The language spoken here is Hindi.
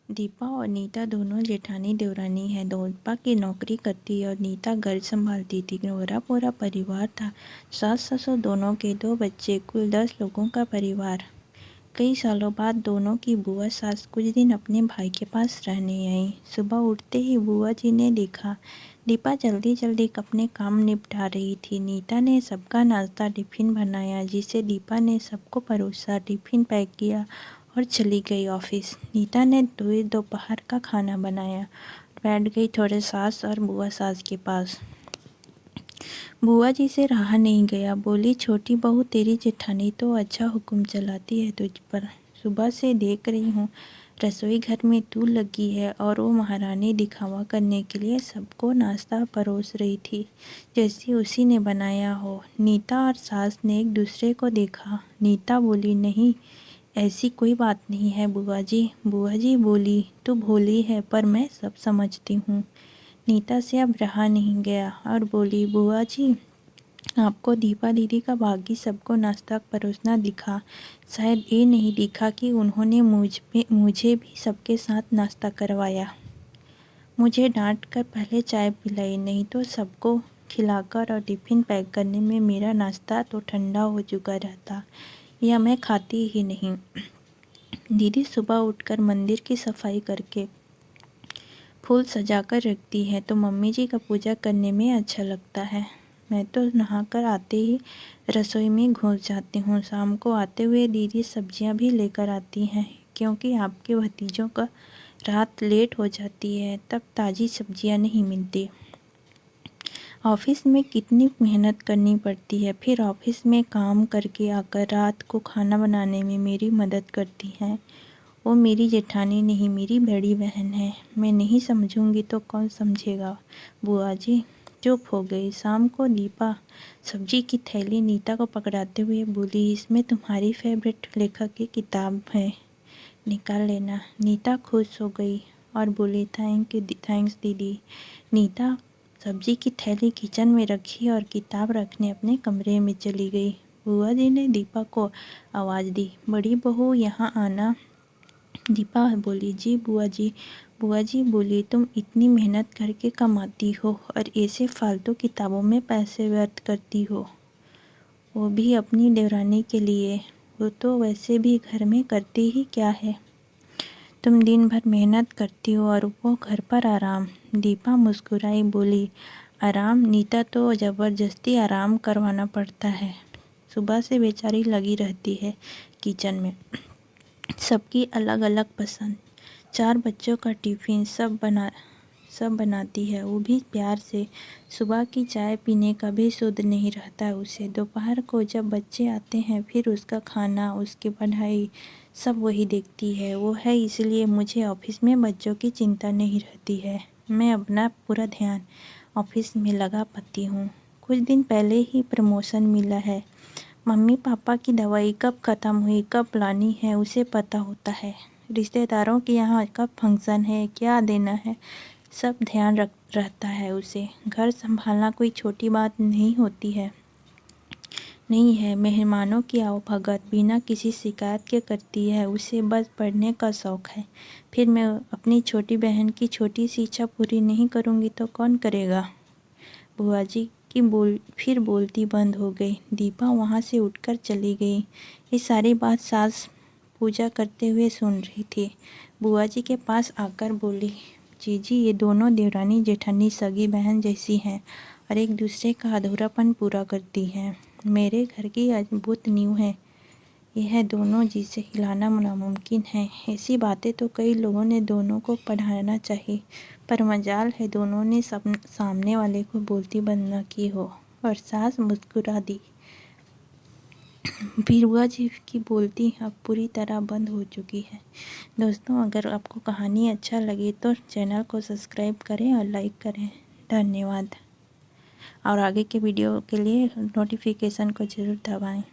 दीपा और नीता दोनों जेठानी देवरानी हैं। दीपा की नौकरी करती और नीता घर संभालती थी। पूरा पूरा परिवार था। सास ससुर दोनों के 2 बच्चे, कुल 10 लोगों का परिवार। कई सालों बाद दोनों की बुआ सास कुछ दिन अपने भाई के पास रहने आई। सुबह उठते ही बुआ जी ने देखा दीपा जल्दी जल्दी अपने काम निपटा रही थी। नीता ने सबका नाश्ता टिफिन बनाया, जिसे दीपा ने सबको परोसा। टिफिन पैक किया और चली गई ऑफिस। नीता ने दोपहर का खाना बनाया, बैठ गई थोड़े सास और बुआ सास के पास। बुआ जी से रहा नहीं गया, बोली छोटी बहू तेरी जेठानी तो अच्छा हुक्म चलाती है तुझ पर। सुबह से देख रही हूँ रसोई घर में तू लगी है और वो महारानी दिखावा करने के लिए सबको नाश्ता परोस रही थी, जैसे उसी ने बनाया हो। नीता और सास ने एक दूसरे को देखा। नीता बोली नहीं, ऐसी कोई बात नहीं है बुआ जी। बुआ जी बोली तू भोली है पर मैं सब समझती हूँ। नीता से अब रहा नहीं गया और बोली बुआ जी आपको दीपा दीदी का बाकी सबको नाश्ता परोसना दिखा, शायद ये नहीं दिखा कि उन्होंने मुझे भी सबके साथ नाश्ता करवाया। मुझे डांट कर पहले चाय पिलाई, नहीं तो सबको खिलाकर और टिफ़िन पैक करने में मेरा नाश्ता तो ठंडा हो चुका रहता, या मैं खाती ही नहीं। दीदी सुबह उठकर मंदिर की सफाई करके फूल सजाकर रखती है तो मम्मी जी का पूजा करने में अच्छा लगता है। मैं तो नहाकर आते ही रसोई में घुस जाती हूँ। शाम को आते हुए दीदी सब्जियाँ भी लेकर आती हैं, क्योंकि आपके भतीजों का रात लेट हो जाती है, तब ताज़ी सब्जियाँ नहीं मिलती। ऑफिस में कितनी मेहनत करनी पड़ती है, फिर ऑफिस में काम करके आकर रात को खाना बनाने में मेरी मदद करती हैं। वो मेरी जेठानी नहीं, मेरी बड़ी बहन है। मैं नहीं समझूंगी तो कौन समझेगा। बुआ जी चुप हो गई। शाम को दीपा सब्जी की थैली नीता को पकड़ाते हुए बोली इसमें तुम्हारी फेवरेट लेखक की किताब है, निकाल लेना। नीता खुश हो गई और बोली थैंक्स दीदी। नीता सब्जी की थैली किचन में रखी और किताब रखने अपने कमरे में चली गई। बुआ जी ने दीपा को आवाज़ दी, बड़ी बहू यहाँ आना। दीपा बोली जी बुआ जी। बुआ जी बोली तुम इतनी मेहनत करके कमाती हो और ऐसे फालतू किताबों में पैसे व्यर्थ करती हो, वो भी अपनी देवरानी के लिए। वो तो वैसे भी घर में करती ही क्या है। तुम दिन भर मेहनत करती हो और वो घर पर आराम। दीपा मुस्कुराई बोली आराम? नीता तो ज़बरदस्ती आराम करवाना पड़ता है। सुबह से बेचारी लगी रहती है किचन में। सबकी अलग अलग पसंद, 4 बच्चों का टिफ़िन सब बनाती है, वो भी प्यार से। सुबह की चाय पीने का भी सुध नहीं रहता उसे। दोपहर को जब बच्चे आते हैं फिर उसका खाना, उसकी पढ़ाई सब वही देखती है। वो है इसलिए मुझे ऑफिस में बच्चों की चिंता नहीं रहती है। मैं अपना पूरा ध्यान ऑफिस में लगा पाती हूँ। कुछ दिन पहले ही प्रमोशन मिला है। मम्मी पापा की दवाई कब ख़त्म हुई, कब लानी है, उसे पता होता है। रिश्तेदारों के यहाँ कब फंक्शन है, क्या देना है, सब ध्यान रहता है उसे। घर संभालना कोई छोटी बात नहीं है। मेहमानों की आवभगत बिना किसी शिकायत के करती है। उसे बस पढ़ने का शौक़ है। फिर मैं अपनी छोटी बहन की छोटी सी इच्छा पूरी नहीं करूँगी तो कौन करेगा। बुआ जी की फिर बोलती बंद हो गई। दीपा वहाँ से उठकर चली गई। ये सारी बात सास पूजा करते हुए सुन रही थी। बुआ जी के पास आकर बोली जीजी ये दोनों देवरानी जेठानी सगी बहन जैसी हैं और एक दूसरे का अधूरापन पूरा करती हैं। मेरे घर की अद्भुत नींव है यह दोनों, जिसे हिलाना नामुमकिन है। ऐसी बातें तो कई लोगों ने दोनों को पढ़ाना चाहिए, पर मजाल है दोनों ने सामने वाले को बोलती बंद न की हो। और सास मुस्कुरा दी। बुआ जी की बोलती अब पूरी तरह बंद हो चुकी है। दोस्तों अगर आपको कहानी अच्छा लगे तो चैनल को सब्सक्राइब करें और लाइक करें। धन्यवाद। और आगे के वीडियो के लिए नोटिफिकेशन को ज़रूर दबाएं।